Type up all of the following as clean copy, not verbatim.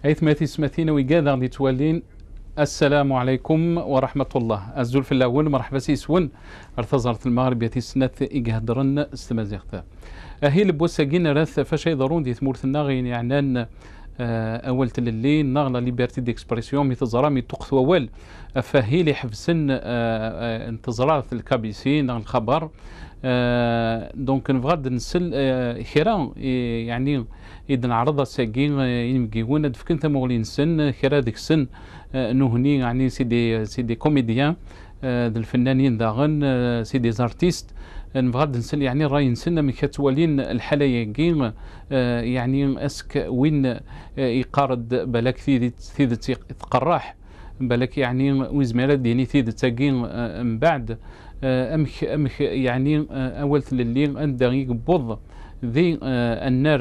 أيثماتي سماتينا ويقاذا غادي توالين. السلام عليكم ورحمة الله. الزول في الأول مرحبا سيسون ارتزرت المغرب يتي سنة إيقهدرن استمازيغتا هي لبوساقين راث فاش يضرون دي ثمورثنا غين يعنان أول تللي نغلا ليبرتي ديكسبرسيون ميتزرا ميتوقت ووال فهي اللي حفسن انتظرات الكابيسي نغ الخبر دونك نفغاد نسل خيرا يعني إذا نعرض ساقين يمكيون دفكن ثمولين سن خيرا ديك السن نهني يعني سيدي كوميديان الفنانين داغن سيدي زارتيست نفغاد نسل يعني راي نسن من كتوالين الحالة يقين يعني اسك وين يقارد بالك ثيد تقراح بالك يعني وزميرة ديني ثيد تاقين من بعد امخ يعني اول اللي عندها يقبض ذي النار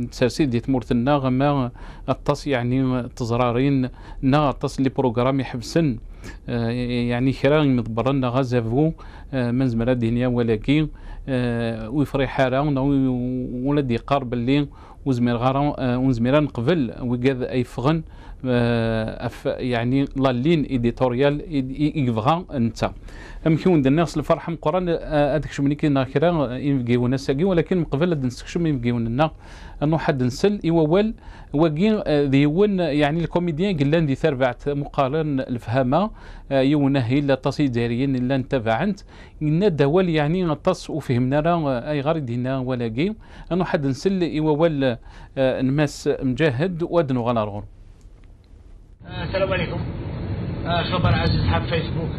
تسرسيد دي تمورت النار ما التص يعني تزرارين نا التص لي بروغرام يحبسن يعني خيران مضبرنا غازافو من زمرة دينيا ولكن ويفري حارة ولدي قارب اللي وزمير غارا وزميران قبل وقاذ اي فغن يعني لالين ايديتوريال يبغى انت امكن الناس الفرحه مقران هذاك شو مني كاين كرا يبغيونا ساقي ولكن من قبل نسكشم يبغيونا انه حد نسل ايوال وكين ذيون يعني الكوميديان قلان دي ثربعت مقارن الفهامه يونا هي لا تصي داريين الا انتفعنت ان دوال يعني نطس وفهمنا راه اي غير دينا ولاقي انه حد نسل ايوال نماس مجاهد ودنو غنارغون. السلام عليكم. خبر عزيز حاب فيسبوك.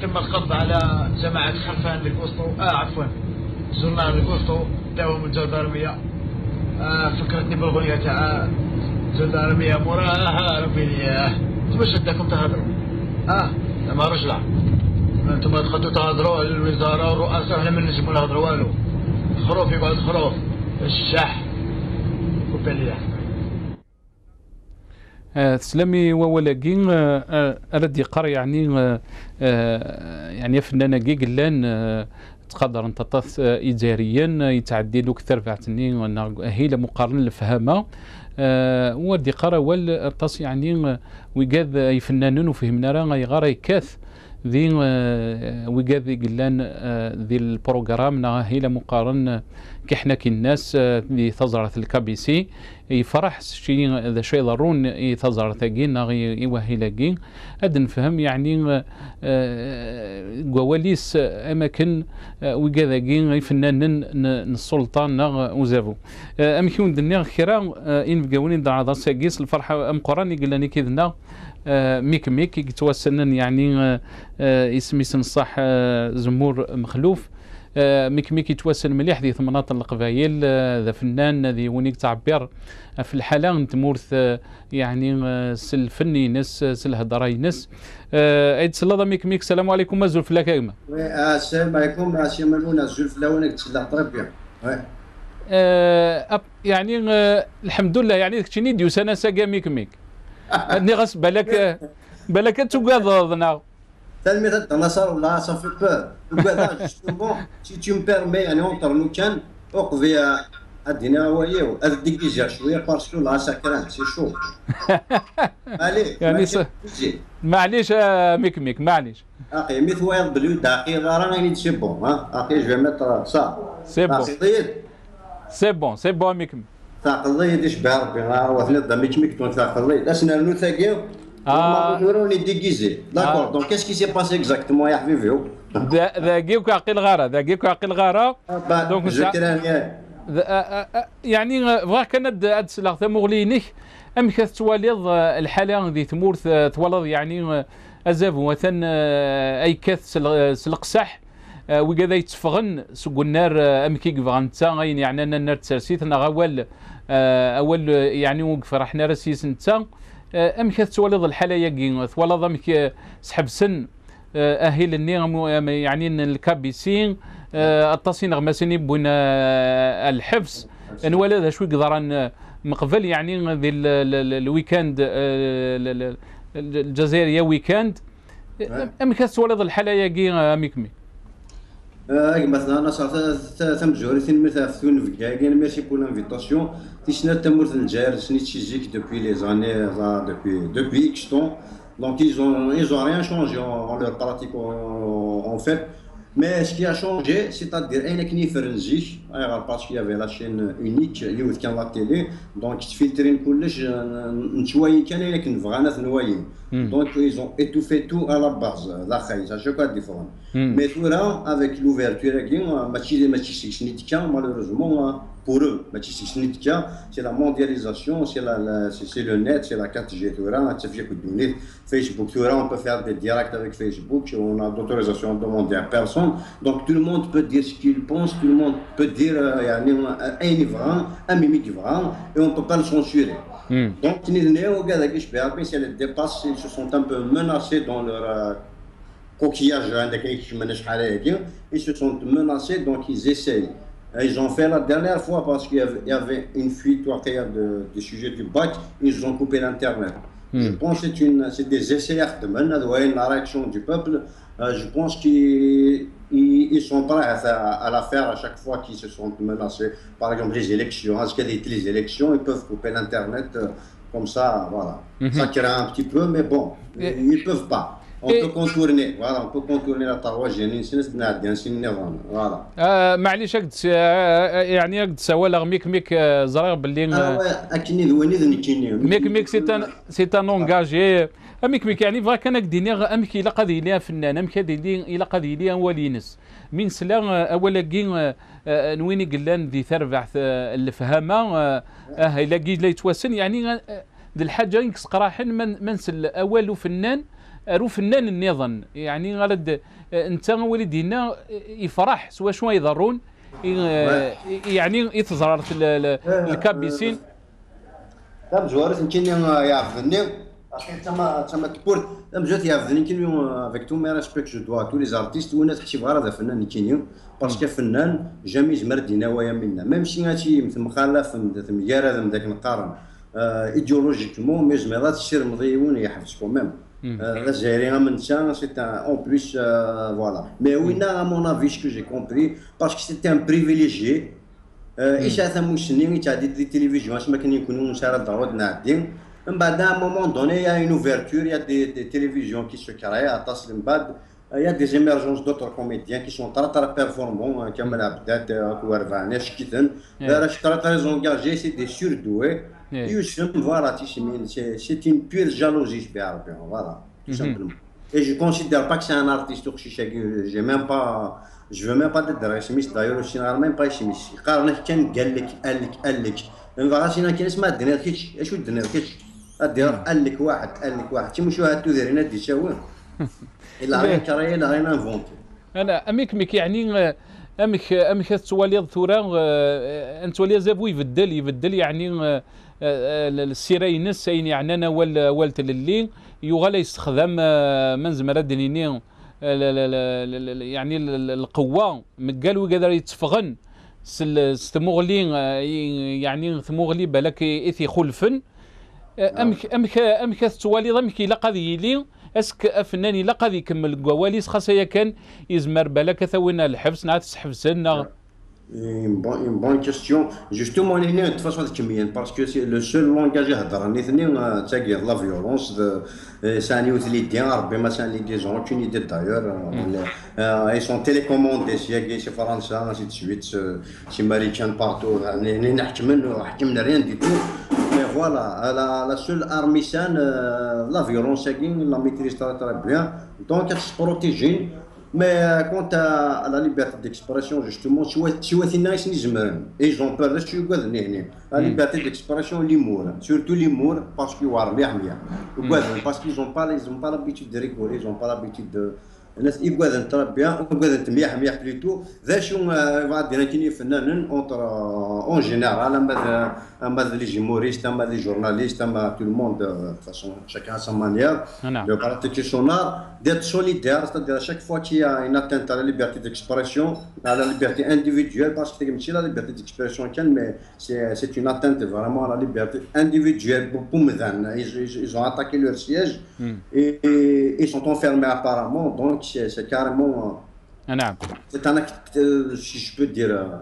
تم القبض على جماعة خرفان للقسطو عفوا زرنا للقسطو داوم الجندرمية. فكرتني بالغنية تاع الجندرمية موراها ربي لياه. انتم شدكم تهضروا ما رجلة انتم دخلتوا تهضروا على الوزارة والرؤساء احنا ما نجموا نهضروا والو. خروف يقعد خروف الشح كوبي لياه. تسلمي وولاقين أردي قري يعني يعني فنانة قلان تقدر أن تطث إداريا يتعدي له كثر فعتني هي مقارنة لفهمة وردي قرا والتص يعني وقاذ أي فنانين وفهمنا راه غيغار يكاث ذي وقاذ قلان ذي البروغرام هي مقارن كحنا كي الناس اللي تزرعت الكابيسي يفرح شيء ذا شيء ضرون يتزرع ثقين يوهي لاقين هاد نفهم يعني قواليس اماكن وكذاكين فنان السلطان وزافو امكن دنيا خيرا ان بقاونين دعا ساقيس الفرحه ام قراني قلاني كذنا ميك يتوسنن يعني اسمي صح زمور مخلوف ميك يتوسل مليح ذي ثمنات القبايل ذا فنان ذي ونيك تعبير في الحالة نتمورث يعني سل فني نس سل هدراي نس عيد سلاطة ميك السلام عليكم مازول في لاكايمة. السلام عليكم سي مالونا الزول في الاول تسلح طربيا. يعني الحمد لله يعني كتشيني ديوس انا ساقا ميك هادني غاس بالك تقاضضنا تلمي تنصر ولا صافي بو وكذا جوستومون سي تو مبيرمي يعني اونتر نو كان وقفي ادينا وياو اديكيجا شويه باسكو لا ساكران سي شو عليك يعني معليش ميك معليش اخي ميت وايض بلو داقي راني سي بون اخي جو ميتر صا سي بون سي بون ميك ثاقلي ديش بربي وثني ضميت ميك ثاقلي اسنا نو ثاقيو وروني ديكيزي داكور دونك كاش كي سي باسي اكزاكتومون يا حبيبي ذاكيوك عقيل غاره دونك يعني فغا كانت هاد السلاغ ثمغلينيك ام كتواليض الحاله ذي تمورث تولد يعني ازافو مثلا اي كاث سلقسح وكذا يتفغن سوق النار ام كي فغنتا غين يعني انا النار تسرسيت انا اول يعني وقف رحنا راسيس نتا ام كتولد الحاله ياكي تولد ام سحب سن اهل النيغم يعني الكابيسين التصين غماسيني بوين الحبس نولد هذا شوي قدران مقبل يعني ذي الويكاند الجزائريه ويكاند ام كتولد الحاله ياكي ميكمي مثلا انا صافي تم جوريتين مثلا في تونس في كاع ميرسي بور لانفيتاسيون تيشنا تمورت الجزائر سني تشيجيك دوبوي لي زاني دوبوي اكس طون دونك ils ont rien changé en leur pratique en fait. Mais ce qui a changé, c'est-à-dire أين فرنجي parce qu'il y avait la chaîne unique اللي ولات كان لا تيلي دونك تفلترين كلش نتوايي كان لكن نبغى ناس نوايي دونك ils ont étouffé tout à la base لا خايس à chaque fois différent. Mais ثورا avec l'ouverture كي ماشي سنيتكا malheureusement pour eux ماشي سنيتكا c'est la mondialisation c'est le net c'est la 4G ثورا تفيا كدوني Facebook ثورا on peut faire des directs avec Facebook on a d'autorisation à demander à personne. Donc tout le monde peut dire ce qu'il pense, tout le monde peut dire un livre, un mimique livre, et on ne peut pas le censurer. Donc si les dépassent, ils se sont un peu menacés dans leur coquillage, ils se sont menacés, donc ils essayent. Ils ont fait la dernière fois parce qu'il y avait une fuite des sujets du bac, ils ont coupé l'internet. Je pense que c'est des essais la réaction du peuple. Je pense qu'ils sont prêts à la faire à chaque fois qu'ils se sentent menacés. Par exemple, les élections. Est-ce qu'il y a les élections, ils peuvent couper l'Internet comme ça, voilà. Ça crée un petit peu, mais bon, ils ne peuvent pas. On peut contourner, voilà, on peut contourner la tarouage, voilà. معليش يعني قد سوالغ ميك زرير باللي ميك سي ان اونجاجي ميك يعني فغا كان ديني امك الى قضي ليها فنان امك الى قضي ليها ولينس من سلا اولا كي نويني قلان ذي تربع الفهامه الا كي لا يتوسن يعني ذي الحاجه ينكس قراحا منسل اول فنان رو فنان النظام يعني غلد انت ولدينا يفرح سوا شو يضرون يعني يتزرر الكابيسين دام جوارس يمكن يعرفني تما تبورت دام جات يعرفني يمكن افيك تو مي ريسبكت جو دوا تو لي زارتيست وانا تحسب غير هذا فنان يمكن باسكو فنان جامي زمر ديناويا منا ميم شي هادشي مثل مخالف ميار هذا من ذاك نقارن ايديولوجيكمون مي زميرات الشير مضيون يحفظكم ميم l'Algérien maintenant c'est en plus voilà mais oui à mon avis ce que j'ai compris parce que c'était un privilégié et ça ça مشني يتعدي دي تلفزيون اش ما كان يكونوا نشاره ضروري نعدين من بعد à un moment donné il y a une ouverture il y a des télévisions qui se créent à تصل من بعد il y a des émergences d'autres comédiens qui sont très performants كمال عبدات كوارفاني شكيتن راش très engagés c'est des surdoués. Voilà, c'est une pure jalousie, voilà, tout simplement. Et je ne considère pas que c'est un artiste, je veux même pas d'être chimiste, d'ailleurs, je ne suis même pas chimiste. Car on est قال لك ما بغاش انا كاين اسمها الدنيركيتش اش هو الدنيركيتش ادير قال لك واحد تي مشو هاتو دايرين هادي شاوين الا غير كرايه الا غير انفونتي انا اميك يعني امك تولي ثورا انت ولي زافو يبدل يعني السيره ينس يعني انا والت للي يغال يستخدم من زمره دنيني يعني القوه قالوا قادر يتفغن ستمغلي يعني ثمغلي بالك اثي خلفن امك توالي ضمك لا قضي لي اسك افناني لا قضي يكمل كواليس خاصه كان يزمر بالك ثوينا الحبس نعت تحبسنا. Une bonne question. Justement, de toute façon, parce que c'est le seul langage à dire, la violence, c'est un utilité, des gens, aucune idée d'ailleurs. Ils sont télécommandés, c'est français, ainsi de suite, c'est américain partout, rien du tout. Mais voilà, la seule arme saine, la violence, la maîtrise très bien. Donc, elle se protège. Mais quant à la liberté d'expression, justement, et ils ont peur de la liberté d'expression, l'humour, surtout l'humour, parce qu'ils parce qu'ils n'ont pas l'habitude de rigoler, ils n'ont pas l'habitude de. الناس يقعدن تربيا ويقعدن مليح بليتو ذا شو غادي كاين فنانين اونتر اون جينيرال اما لي جيموريست اما لي جورناليست اما تو الموند دو فاسون شاكان سا مانيير دو براتيكي سون ار ديت سوليدير ستادير شاك فوا كي ان اتنت على ليبرتي ديكسبرسيون على ليبرتي انديفيدويل باسكو ماشي لا ليبرتي ديكسبرسيون كان مي سي اون اتنت فريمون على ليبرتي انديفيدويل بومذان ils ont attaqué leur siège et ils sont enfermés apparemment donc c'est carrément نعم. سي انا جو بو دير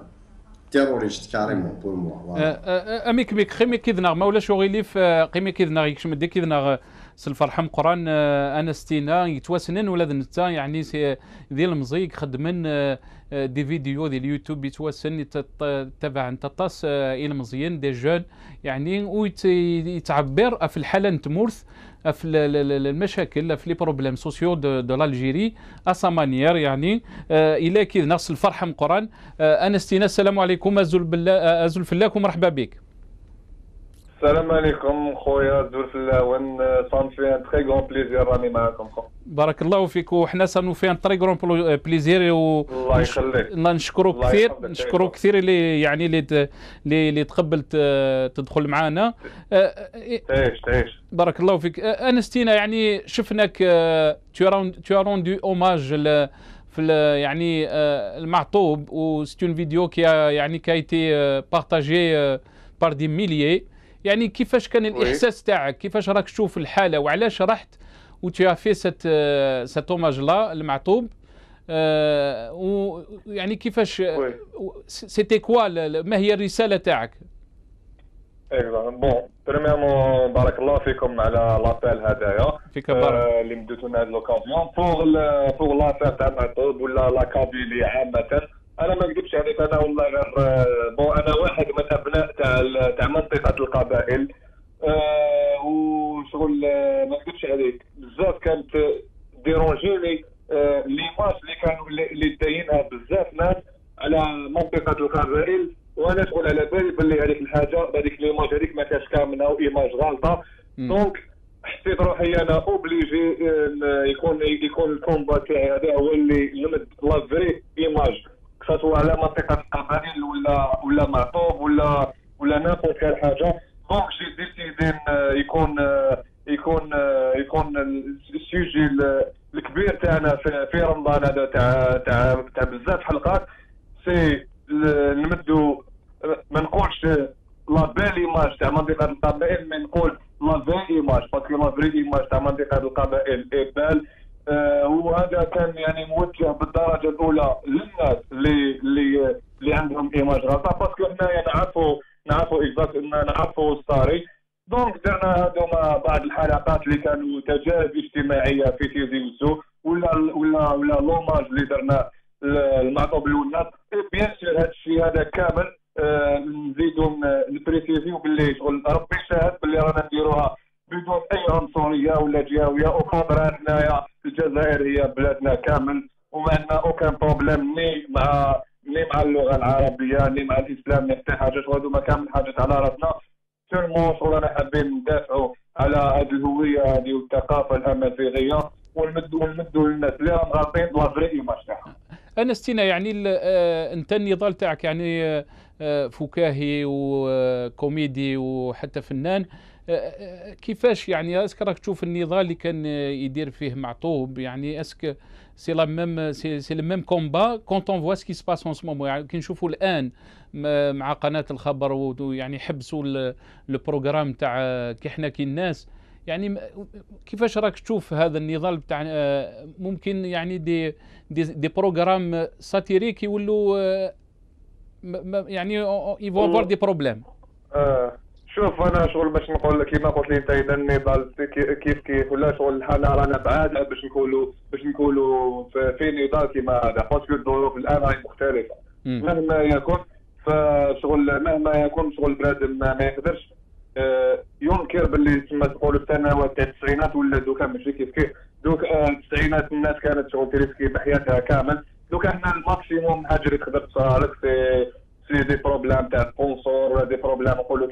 تيروريست كاريمون بور موا. اميك بيك خيمي كيدنا ما ولا شغيلي في قيمي كيدنا يكشم دي كيدنا الفرحه مقران انا ستينا يتواسنن ولا نتا يعني ديال المزيق خدمن دي فيديو ديال اليوتيوب يتواسن تبع انت طاس الى مزيان دي جون يعني ويتعبر في الحاله نتمورث في المشاكل في لي بروبليم سوسيو دو لالجيري اسا مانيير يعني الى كي نفس الفرحه مقران انا ستينا السلام عليكم ازول فلاك ومرحبا بك. السلام عليكم خويا زول فلاون صان في ان تري غون بليزير راني معاكم خو. بارك الله فيك وحنا صانو في ان تري غون بليزير الله يخليك. نشكروك كثير نشكروك كثير اللي يعني اللي تقبلت تدخل معنا. تعيش بارك الله فيك. انستينا يعني شفناك tu as rendu hommage في يعني المعطوب و سيت اون فيديو كي يعني كا ايتي بارطاجي بار دي ميليي. يعني كيفاش كان الاحساس تاعك كيفاش راك تشوف الحاله وعلاش رحت وتي في سات اوماج لا المعطوب ويعني كيفاش سيتي كوا ما هي الرساله تاعك؟ بون بريميرمون بارك الله فيكم على لابيل هذايا فيك بارك اللي مديتونا هاد لوكازيون بوغ لافير تاع المعطوب ولا لا كابيلي عامه. انا ما نكذبش عليك انا والله غير بون انا واحد من ابناء تاع منطقه القبائل وشغل ما نكذبش عليك بزاف كانت ديرونجيني ليماج اللي كانوا اللي داينها بزاف ناس على منطقه القبائل وانا شغل على بالي باللي هذيك الحاجه هذيك ليماج هذيك ما كانش كامله وايماج غلطه. دونك حسيت روحي انا اوبليجي يكون الكومبا تاعي هذا هو اللي يمد لا فري ايماج سواء على منطقه القبائل ولا معطوب ولا نابوت كان حاجه. دونك جي ديسيدي يكون السوجي الكبير تاعنا في رمضان هذا تاع بزاف حلقات سي نمدو ما نقولش لا بيل ايماج تاع منطقه القبائل ما نقول لا في ايماج باسكو لا فري ايماج تاع منطقه القبائل ايبال. وهذا كان يعني موجه بالدرجه الاولى للناس اللي عندهم ايماج غلطه باسكو حنايا نعرفوا ستاري. دونك درنا هذوما بعض الحلقات اللي كانوا تجارب اجتماعيه في تيزي وزو ولا لوماج اللي درنا المعطوب الولاد. بيان سور هذا الشيء هذا كامل نزيدو نبريسيزيو باللي شغل ربي شاهد باللي رانا نديروها بدون اي عنصريه ولا جهويه. وكونترا حنايا الجزائر هي بلادنا كامل وما عندنا اوكان بروبليم ني مع اللغه العربيه ني مع الاسلام ني حتى حاجات وهذوما كامل حاجات على راسنا. سيرمون شغل رانا حابين ندافعوا على هذه الهويه هذه والثقافه الامازيغيه ونمدوا للناس اللي راهم غالطين لا فري ايماج تاعهم. انا ستينا يعني انت النضال تاعك يعني فكاهي وكوميدي وحتى فنان كيفاش يعني اسك راك تشوف النضال اللي كان يدير فيه معطوب يعني اسك سي لا ميم سي لو ميم كومبا كونت اون فوا سكي سباس اون سو مومون يعني كي نشوفوا الان مع قناه الخبر ويعني حبسوا البروغرام تاع كي حنا كي الناس يعني كيفاش راك تشوف هذا النضال بتاع ممكن يعني دي بروغرام ساتيريك يولوا يعني يفو افوار دي بروبليم. شوف انا شغل باش نقول لك كيما قلت لي انت اذا النضال كيف ولا شغل الحاله رانا بعاد باش نقولوا في نضال كيما هذا باسكو الظروف الان راهي مختلفه مهما يكون فشغل مهما يكون شغل بنادم ما يقدرش ينكر باللي تما تقولوا السنوات تاع التسعينات ولا دوكا ماشي كيف دوك التسعينات الناس كانت شغل تريسكي بحياتها كامل. دوكا حنا الماكسيموم حاجه اللي تقدر تصرا لك سي دي بروبليم تاع سبونسور ولا دي بروبليم نقولوا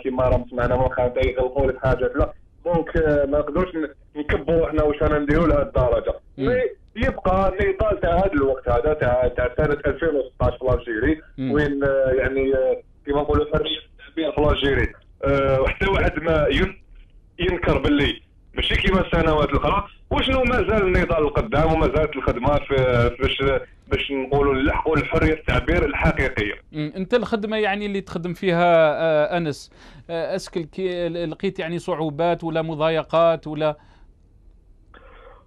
كيما راهم سمعنا مؤخرا يغلقوا لك حاجات لا. دونك ما نقدروش نكبوا احنا واش رانا نديروا لهذه الدرجه. مي يبقى النضال تاع هذا الوقت هذا تاع سنه 2016 في الجيري وين يعني كيما نقولوا حريه التعبير في الجيري وحتى واحد ما ينكر باللي ماشي كيما السنوات الاخرى وشنو مازال النضال القدام ومازالت الخدمات باش نقولوا نلحقوا الحريه التعبير الحقيقيه. انت الخدمه يعني اللي تخدم فيها انس اسك لقيت يعني صعوبات ولا مضايقات ولا؟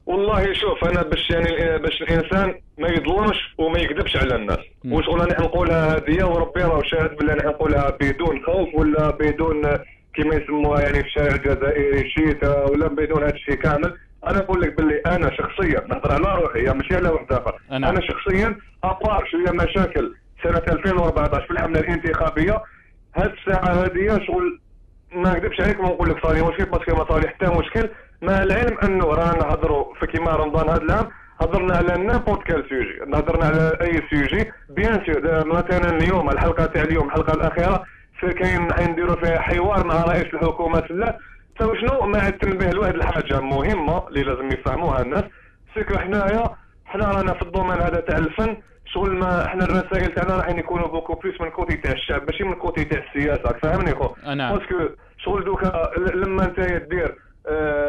والله شوف انا باش الانسان ما يظلمش وما يكذبش على الناس، وشغل انا نقولها هذه وربي راه شاهد باللي انا نقولها بدون خوف ولا بدون كما يسموها يعني في الشارع الجزائري شيتا ولا بدون هذا الشيء كامل. انا نقول لك باللي انا شخصيا نهضر على روحي ماشي على واحد اخر. انا شخصيا ابار شويه مشاكل سنه 2014 في الحمله الانتخابيه، هاد الساعه هذه شغل ما نكذبش عليك ما نقول لك صار لي مشكل باسكو ما صار لي حتى مشكل، مع العلم انه رانا نهضروا في كيما رمضان هذا العام هضرنا على نابورت كال سوجي، هضرنا على اي سوجي بيان سور. مثلا اليوم الحلقه تاع اليوم الحلقه الاخيره كاين نديروا فيها حوار مع رئيس الحكومه لا شنو مع التنبيه لواحد الحاجه مهمه اللي لازم يفهموها الناس، سكو حنا رانا في الدومين هذا تاع الفن شغل ما احنا الرسائل تاعنا راح يكونوا بوكو بليس من كوتي تاع الشعب ماشي من كوتي تاع السياسه، فهمني خو؟ باسكو شغل دوكا لما انت دير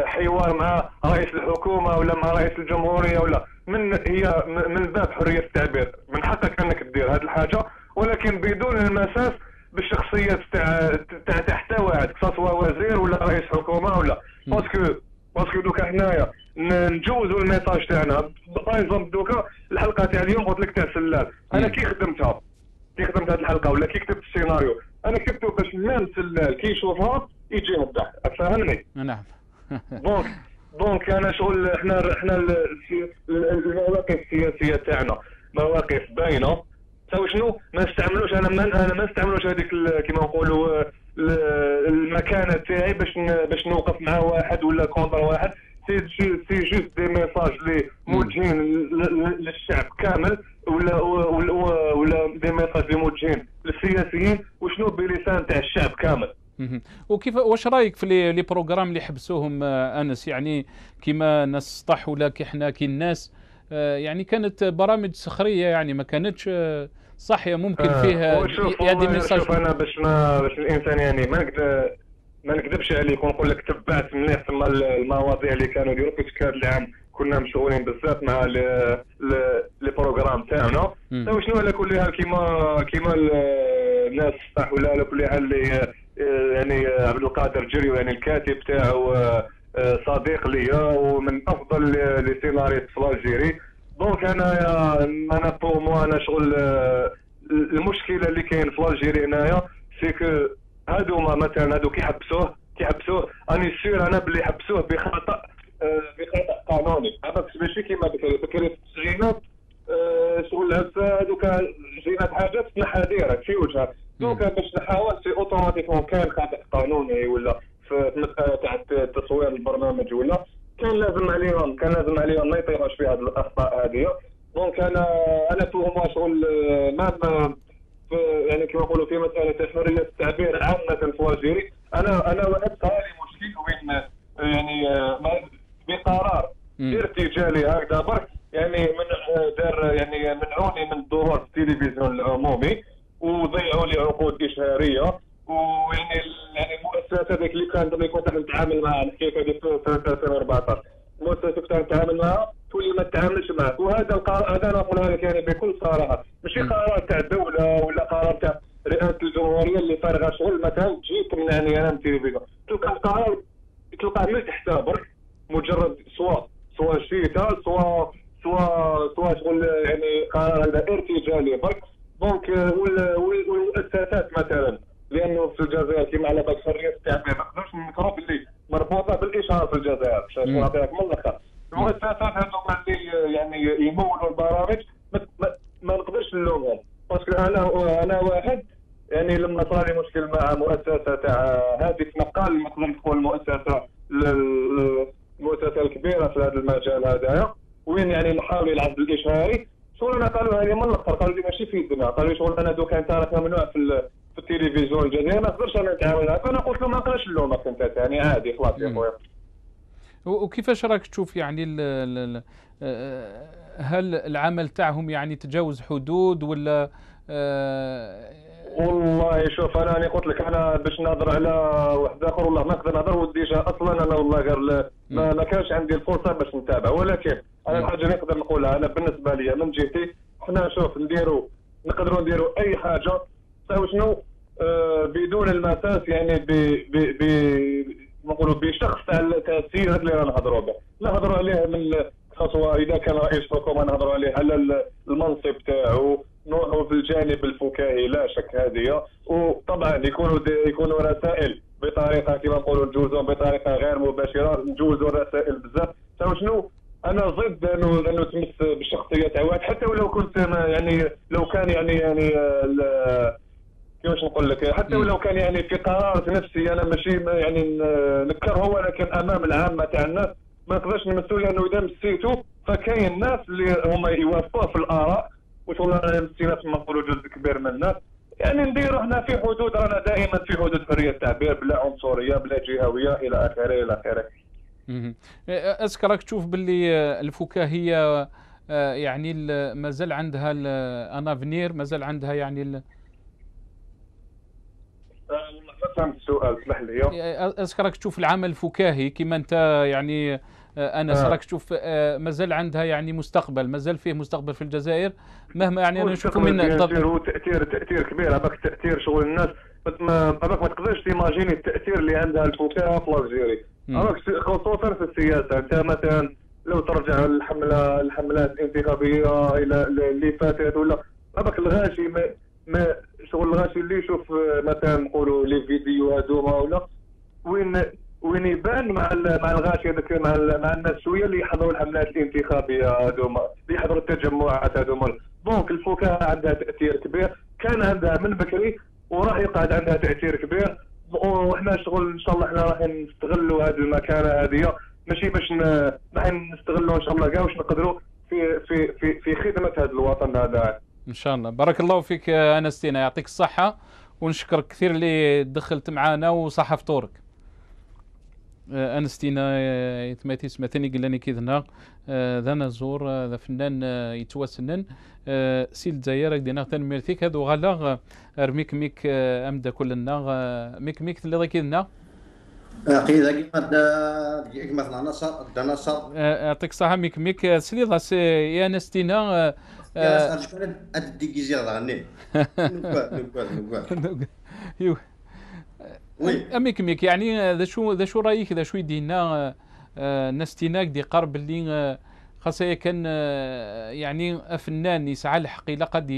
حوار مع رئيس الحكومه ولا مع رئيس الجمهوريه ولا هي من باب حريه التعبير، من حقك انك دير هذه الحاجه، ولكن بدون المساس بالشخصيات تاع حتى واحد سواء وزير ولا رئيس حكومه ولا باسكو دوكا حنايا نجوزوا الميساج تاعنا. بايزون دوكا الحلقه تاع اليوم قلت لك تاع سلال، انا كي خدمت هذه الحلقه ولا كي كتبت السيناريو انا كتبته باش مام سلال كي يشوفها يجي يوضح، فهمني؟ نعم. دونك انا شغل احنا المواقف السياسيه تاعنا مواقف باينه، تساوي شنو ما نستعملوش انا ما نستعملوش هذيك كيما نقولوا المكانه تاعي باش نوقف مع واحد ولا كونتر واحد، سي جوست دي ميساج لي موجهين للشعب كامل ولا دي ميساج لي موجهين للسياسيين وشنو بلسان تاع الشعب كامل. وكيف واش رايك في لي بروغرام اللي حبسوهم انس، يعني كيما نسطح ولا حنا كي الناس يعني كانت برامج سخريه يعني ما كانتش صحيه ممكن فيها يدي ميساج. شوف انا باش الانسان يعني ما نكذبش عليك ونقول لك تبعت مليح ثم المواضيع اللي كانوا يديروا في هذا العام كنا مشغولين بزاف مع لي بروغرام تاعنا، شنو على كل حال كيما الناس صح ولا على كل حال اللي يعني عبد القادر جريو يعني الكاتب تاعو صديق ليا ومن افضل لي سيناريست في الجيري. دونك انا بور مو انا شغل المشكله اللي كاين في الجيري هنايا سيكو هادوما مثلا هادو كيحبسوه اني سير انا بلي حبسوه بخطا قانوني، ماشي كيما بكري في التسعينات شغل هسه هذوك جينا حاجات محاذير في وجهها. دونك باش نحاول سي اوتوماتيكمون كان خطا قانوني ولا في مساله تاع تصوير البرنامج ولا كان لازم عليهم ما يطيحوش في هذه الاخطاء هذه. دونك انا توهم شغل ما يعني كما نقولوا في مساله حريه التعبير عامه في الجيري انا واحد صار لي مشكل وين يعني بقرار ارتجالي هكذا برك يعني من دار يعني منعوني من الظهور في التلفزيون العمومي وضيعوا لي عقود اشهاريه، ويعني المؤسسات هذيك اللي كنت نتعامل معها نحكي هذه في 2014 المؤسسات كنت نتعامل معها تولي ما تتعاملش معك. وهذا القرار هذا انا نقولها لك يعني بكل صراحه ماشي قرار تاع الدوله ولا قرار تاع رئاسه الجمهوريه اللي فارغه شغل مثلا تجي تمنعني انا من التلفزيون، تلقى القرار تلقاه من تحت برك مجرد سواء شيتا سواء شغل يعني قرار هذا ارتجالي برك. دونك والمؤسسات مثلا لانه في الجزائر كيما على بالك حريه التعبير ما نقدرش نذكروا باللي مربوطه بالاشهار في الجزائر باش نعطيك من الاخر. المؤسسات هذوما اللي يعني يمولوا البرامج ما نقدرش نلومهم باسكو انا واحد يعني لما صار لي مشكل مع مؤسسه تاع هادف نقال نقدر نقول المؤسسه الكبيره في هذا المجال هذايا وين يعني نحاول يلعب بالاشهاري شغل انا قالوا لي من الاخر قالوا لي ماشي في الدنيا، قالوا لي شغل انا دوكا انت راك ممنوع في التلفزيون الجزائري ما نقدرش انا نتعامل معك. انا قلت له ما نقدرش نلومك انت يعني عادي خلاص يا خويا. وكيفاش راك تشوف يعني هل العمل تاعهم يعني تجاوز حدود ولا والله شوف انا قلت لك انا باش نهضر على واحد اخر والله ما نقدر نهضر وديجا اصلا انا والله غير ما كانش عندي الفرصه باش نتابع، ولكن انا الحاجه اللي نقدر نقولها انا بالنسبه لي من جهتي حنا شوف نقدروا نديروا اي حاجه تساوي شنو بدون المساس يعني نقولوا بشخص تاع السيد اللي رانا نهضروا به، نهضروا عليه من خطوه اذا كان رئيس حكومه نهضروا عليه على المنصب تاعو، نروحوا في الجانب الفكاهي لا شك هذه، وطبعا يكونوا رسائل بطريقه كما نقولوا نجوزوا بطريقه غير مباشره، نجوزوا الرسائل بزاف. شنو انا ضد انه تمس بالشخصيه تاع واحد، حتى ولو كنت يعني لو كان يعني كيفاش نقول لك، حتى ولو كان يعني في قرار نفسي انا ماشي يعني نكرهه، ولكن امام العامه تاع الناس ما نقدرش نمسوا، لانه اذا مسيتو فكاين ناس اللي هما يوافقوا في الاراء، وشغل انا مسينا كما نقولوا جزء كبير من الناس، يعني نديروا احنا في حدود، رانا دائما في حدود حريه التعبير بلا عنصريه بلا جهويه الى اخره الى اخره. اسك راك تشوف باللي الفكاهيه يعني مازال عندها انافنير، مازال عندها يعني فهمت السؤال اسمح لي. اسك راك تشوف العمل الفكاهي كما انت يعني انس راك تشوف مازال عندها يعني مستقبل، مازال فيه مستقبل في الجزائر مهما يعني انا نشوفوا من تاثير كبير، هذاك تاثير شغل الناس هذاك ما تقدرش تيماجيني التاثير اللي عندها الفكاهه في الجزائر، هذاك خصوصا في السياسه. انت مثلا لو ترجع الحملات الانتخابيه الى اللي فاتت، ولا هذاك الغاشي ما شغل الغاشي اللي يشوف مثلا نقولوا لي فيديو هذوما ولا وين يبان مع الغاشي هذاك مع الناس شويه اللي يحضروا الحملات الانتخابيه هذوما، اللي يحضروا التجمعات هذوما. دونك الفكاهه عندها تاثير كبير، كان عندها من بكري وراح يقعد عندها تاثير كبير، وحنا شغل ان شاء الله احنا راح نستغلوا هذه المكانه هذه، ماشي باش راح نستغلوا ان شاء الله كاع واش نقدروا في خدمه هذا الوطن هذا ان شاء الله. بارك الله فيك انستينا، يعطيك الصحه، ونشكرك كثير اللي دخلت معنا وصحة فطورك. انستينا يتماتي سمعتني قال لي كيدنا ذا نزور ذا فنان يتوسنن سي الجزائر دينا تنميرتيك هذو غلا ارميك ميك امدا كلنا ميك اللي كيدنا قيل كيما نصر يعطيك الصحه ميك سلي ضاس يا انستينا شكون هاد ديكيزي غني نوكو ميك يعني ذا شو رايك ذا شو يدينا نستيناك دي قرب اللي خاصة كان يعني فنان يسعى الحق إلا قد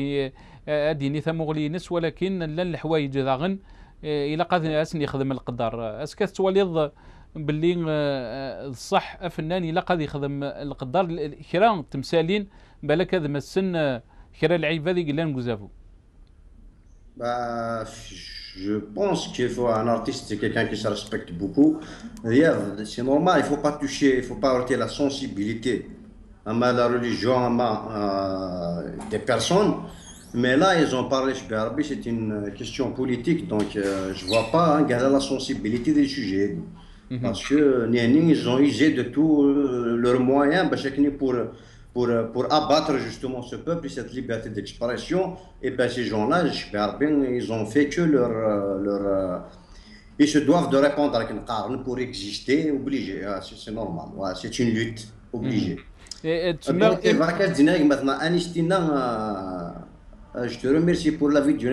أديني ثمغلي نس، ولكن لن الحوايج ذاغن إلا قد أسني يخدم القدر أسكت توليض باللي الصح فنان إلا قد يخدم القدر كرا تمثالين بالك هذا مسن كرا العيب هذه قلنا نقزافو. Je pense qu'il faut un artiste, c'est quelqu'un qui se respecte beaucoup. C'est normal, il ne faut pas toucher, il ne faut pas heurter la sensibilité à la religion, des personnes. Mais là, ils ont parlé, c'est une question politique, donc je ne vois pas la sensibilité des sujets. Parce que ils ont usé de tous leurs moyens pour abattre justement ce peuple et cette liberté d'expression. Et bien ces gens-là, ils ont fait que ils se doivent de répondre avec une carne pour exister, obligé. C'est normal, c'est une lutte obligée. Je te remercie pour la vidéo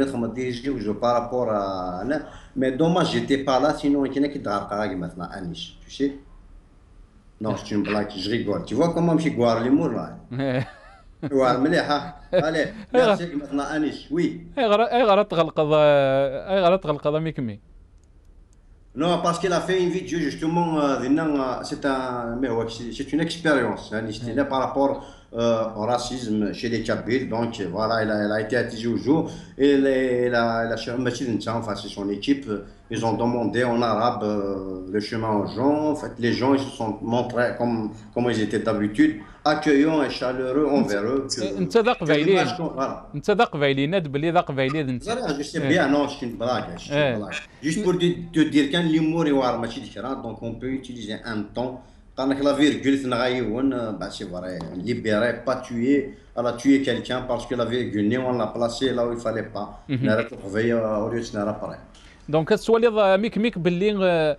par rapport à... Mais dommage, j'étais pas là, sinon il y en a qui t'arrêtent maintenant, Anis, tu sais. Non, c'est une blague, je rigole. Tu vois comment je guarde l'humour là? Ouais, mais allez, merci maintenant Anis, oui. أي غلط غلقة ميكمي. Non, parce qu'il a fait une vidéo justement, c'est une expérience, par rapport au racisme chez les Kabyles. Donc voilà, il a été attisé au jour et enfin, c'est son équipe. Ils ont demandé en arabe le chemin aux gens. En fait, les gens ils se sont montrés comme ils étaient d'habitude, accueillants et chaleureux envers eux. انت ذا قبايلين انت ذا قبايلين ناد بلي ذا قبايلين انت. Je sais bien, non, c'est une blague. Juste pour te dire qu'un l'humour est ماشي différent, donc on peut utiliser un ton. Quand la virgule c'est vrai, libérer, pas tuer, elle a tué quelqu'un parce que la virgule, on l'a placée là où il fallait pas. On a retrouvé au lieu de se réparer. دونك السؤال ميك باللي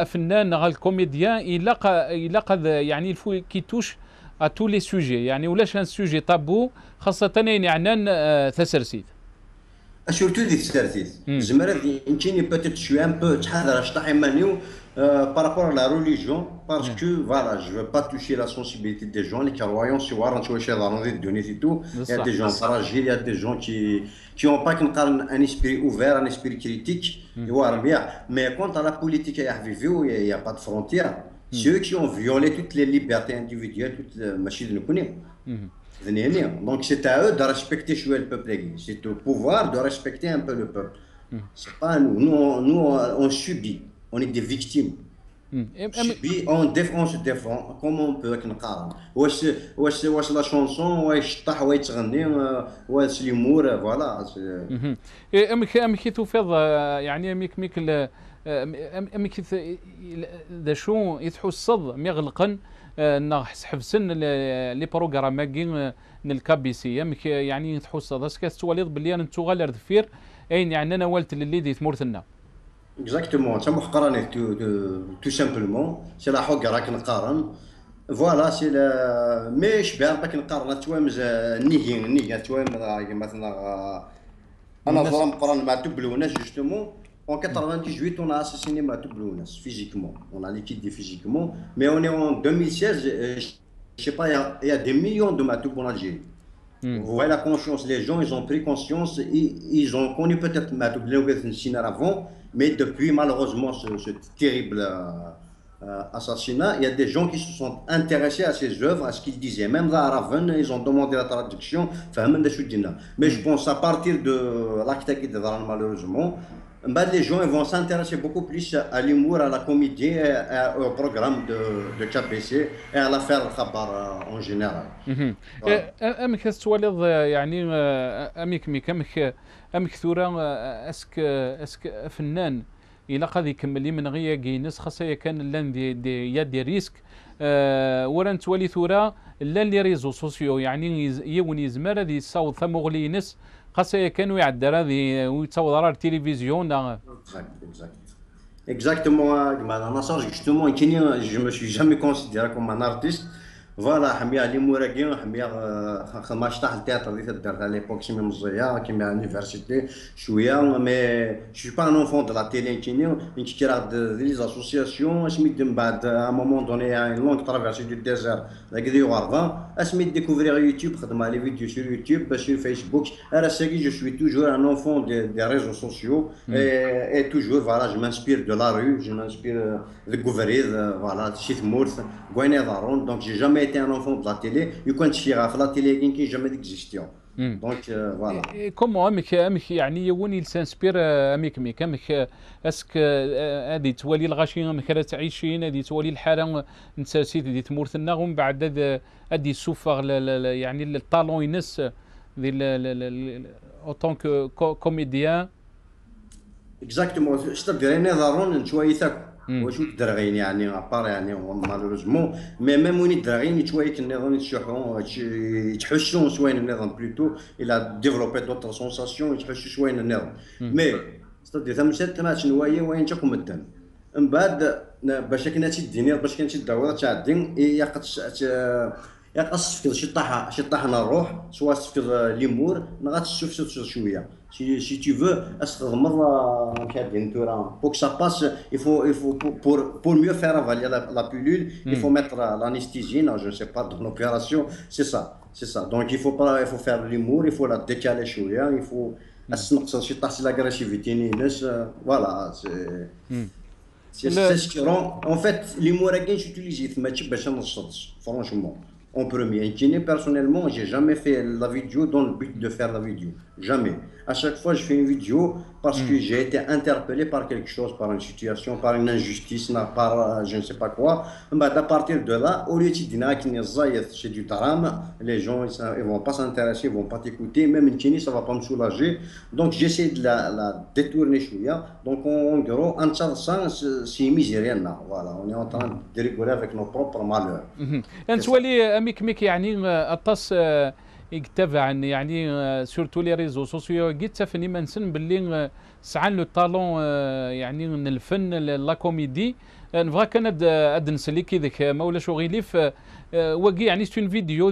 فنان الكوميديان إلا قد يعني الفو كي توش ا تو لي سوجي يعني ولاش ان سوجي طابو خاصة يعني عنان تسرسيد. Surtout des تسرسيد. زعما يمكن peut-être شويه ان بو تحضر شطح مانيو par rapport à la religion, parce que voilà, je veux pas toucher la sensibilité des gens, les croyants, si on tu vois chez la et tout, il y a des gens fragiles, il y a des gens qui ont pas un esprit ouvert, un esprit critique, mais quant à la politique, il y a pas de frontières. Ceux qui ont violé toutes les libertés individuelles, toutes les machines de connaître. Donc c'est à eux de respecter le peuple, c'est au pouvoir de respecter un peu le peuple. C'est pas nous, nous on subit. On est des victimes. On se défend. Comment on peut نقارن؟ واش لا شونسون واش طاح واش تغني واش الامور فوالا. امك تفض يعني امك امك ذا شو يتحصد مغلقا نحس حفسن لي بروغراماكين الكابيسي امك يعني يتحصد اسكا توليد بلي انتو غالر دفير اين يعني انا والت اللي دي ثمورتنا. Exactement, ça مقارنة tout simplement, c'est la حق راك نقارن. Voilà, c'est le مش بان راك نقارن توامز نيجي توام مثلا أنا ظلم قرن مع تبلوناس justement. En 98, on a assassiné Matoublounas physiquement. On a liquidé physiquement. Mais on est en 2016, je sais pas, il y a des millions de Matoub en Algérie. Vous voyez la conscience, les gens, ils ont pris conscience, ils ont connu peut-être Matoublou avant, mais depuis malheureusement ce terrible assassinat, il y a des gens qui se sont intéressés à ses œuvres, à ce qu'il disait. Même là, à Raven, ils ont demandé la traduction. Mais je pense à partir de l'acte de Dharan, malheureusement, les gens ils vont s'intéresser beaucoup plus à l'humour, à la comédie, au programme de KBC et à l'affaire Khabar en général. أمك تولد يعني أمك ثورة اسك فنان إلا قد يكمل من غيا جينس خاصة كان لان دي ريسك وران تولي ثورة لا لي ريزو سوسيو يعني يوني يزمر هذه الصوت ثمغلينس خاصة كانوا يعدر هذه ويتصور على التلفزيون. Exactement, justement, je me suis jamais considéré comme un artiste. Voilà, حمية علي موراكي حمية خماش تاع التياتر اللي درت على ليبوك سيمي مزيا كيما يونيفرسيتي شوية مي جو با ان اونفون دو لا تيلي كي راه لي زاسوسياسيون سميت من بعد ا مومون دوني ان لونغ ترافيرسي دو ديزير لاكدي غارفان اسميت ديكوفريغ يوتيوب خدم على فيديو sur يوتيوب sur فيسبوك انا ساكي جو سوي توجور ان اونفون دي ريزو سوسيو اي توجور فوالا جو مانسبير دو لا رue جو مانسبير دو غوفريز فوالا شي ثمورث غويني دارون دونك جي جامي été un enfant de la télé, il compte faire à la télé qui n'a jamais d'existence. Donc voilà. Comment أمك يعني يوني السانسبير أمك أسك هذه تولي الغاشي أمك لا تعيشين هذه تولي الحالة نساسيت هذه تمورثنا ومن بعد هذه السوفر يعني الطالون ينس أوتون كوميديان. Exactement. C'est-à-dire أنا ضروري شوية ثاك. واش الدراغين يعني ابار يعني مالوريزمون مي ميم وين الدراغين شويه النظام يتحشون شويه النظام بلوتو الى ديفلوبي دوطر سونساسيون يتحشوا شويه النظام مي ستادي ثم شات ما شنوايه وين تاكم الدم من بعد باش كنا تديني باش كنت الدوره تاع الدين يقص في شي طاحنا الروح سواء في ليمور غاتشوف شويه si tu veux استغمر كادين تورا pour que ça passe il faut pour mieux faire avaler la pilule il faut mettre l'anesthésie non je sais pas dans l'opération c'est ça donc il faut faire l'humour il faut la décaler شويه il faut نقص شي طاح l'agressivité ناس voilà c'est ce qui rend en fait l'humour كاين j'utilise ماشي باش نصد franchement en premier. Personnellement, j'ai jamais fait la vidéo dans le but de faire la vidéo. Jamais. À chaque fois, je fais une vidéo parce que j'ai été interpellé par quelque chose, par une situation, par une injustice, par je ne sais pas quoi. Mais à partir de là, au lieu de dire c'est du taram, les gens ils vont pas s'intéresser, ils vont pas t'écouter. Même une tini, ça va pas me soulager. Donc j'essaie de la détourner chouïa. Donc en gros, en ça, c'est misérien là. Voilà, on est en train de rigoler avec nos propres malheurs. ميك يعني الطاس يتبع يعني سورتو لي ريزو سوسيو قلت تفني منسن باللي سعان لو طالون يعني من الفن لا كوميدي نبغى كان اد نسلي كي ذاك ما ولاش غيليف وكي يعني ستون فيديو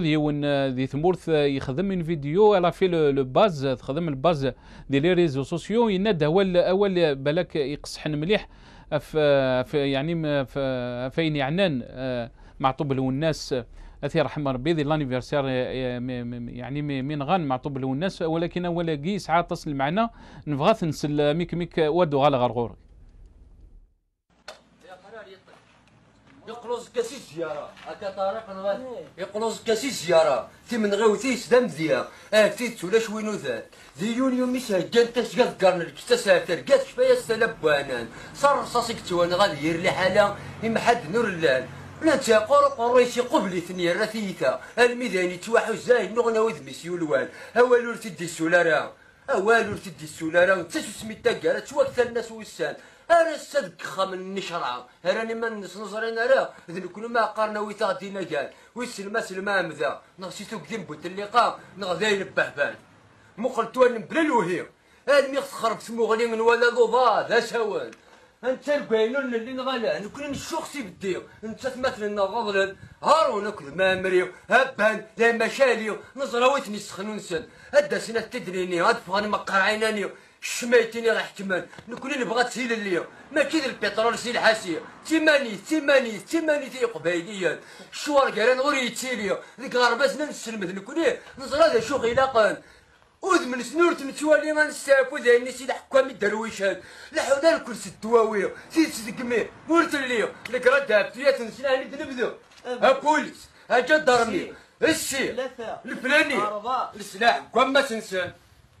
دي ثمورث يخدم من فيديو على في لو باز تخدم الباز ديال لي ريزو سوسيو يناد اول بالك يقصحن مليح يعني فين يعنان معطوب له الناس اثي رحم ربي ذي لانيفرسير يعني من غان معطوب له الناس، ولكن اول كي ساعات تصل معنا نبغى نسل ميك ودو غالا غرغور يقلوز كاسي زيارة هكا طارق نغاد يقلوز كاسي زيارة تي من غوثيس دم ذيا تيت ولا شوينو ذات ذي يونيو ميسا جان تسقط قرن الكتسافر قات شفايا السلب وانان صار رصاصك توان غادي يرلي حالا إما حد نور اللان لا انت قريشي قبلي ثنيا رثيثا الميداني تواحو زايد نغنا وذميس يولوان اوالور تدي السولارا اوالور تدي السولارا تسو سميتا قالت توقت الناس وسان انا الصدق خام النشرع راني ما نصرين راه ذن كل ما قارنا ويتغدينا قال ويسلم سلمى مذا نغسيتو قديم بوت اللقاء نغذاين بهبان مقلتوان بلا الوهي الميغ تخرب سموغلي ولا ضوضا ذا سوان انت الباينون اللي نغلا نكون الشخصي بديو انت تمثل لنا غضل هارون كذ ما مريو هبان لا مشاليو نزراويتني سخنونسن هدا سنة تدريني هاد فغاني مقر عينانيو شميتني راح كمان نكون نبغى تسيل اليوم ما كيد البترول سيل حاسيه تيماني تي قبايليا الشوار كان غوري تسيليو ذيك غرباز نسلمد نكون نزرا ذا شو غيلاقان وذ من سنور تمتوالي ما نستافو ذا الناس اللي حكام الدرويشات لحونا الكرسي الدواوية سيد صدقمي قلت لي لك رد هبتيات نسينا هني تنبذو ها بوليس ها جدرمي السي الفلاني السلاح كم ما تنسان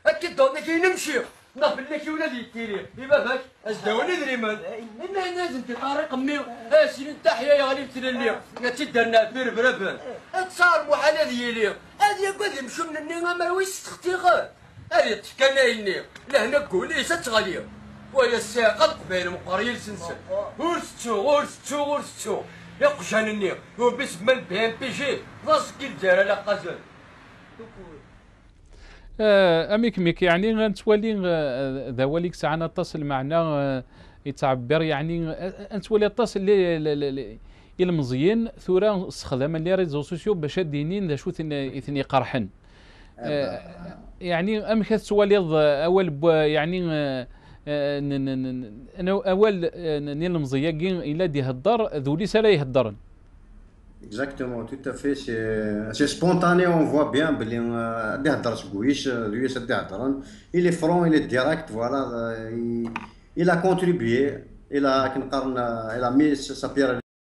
اكيد دونا كي نمشي نقبل لك ولادي يتيري يبا باش ازداوني دريمان انا لازم طارق امي سير تحيا يا غالي تللي نتدرنا فير بربن تصار محال ديالي هذه قد يمشوا من النيغا ما ويش تختيغ هذه تكنايني لهنا قولي ستغالي ويا الساقط قبيل مقريل سنسن ورستو يقشان النيغ وباسم البي ام بي جي راسك الجاره لا قزل اميك يعني غنتولي ذا وليك ساعه نتصل معنا يتعبر يعني نتولي اتصل لي المزيان ثورة استخدام لي ريزو سوسيو باش دينين ذا شو ثني قرحن يعني ام كتولي اول يعني انا اول نيل المزيان الا دي هدر ذولي سلا يهدرن. Exactement, tout à fait. C'est spontané, on voit bien. Il est franc, il est direct. Voilà, il a contribué. Il a mis sa pierre.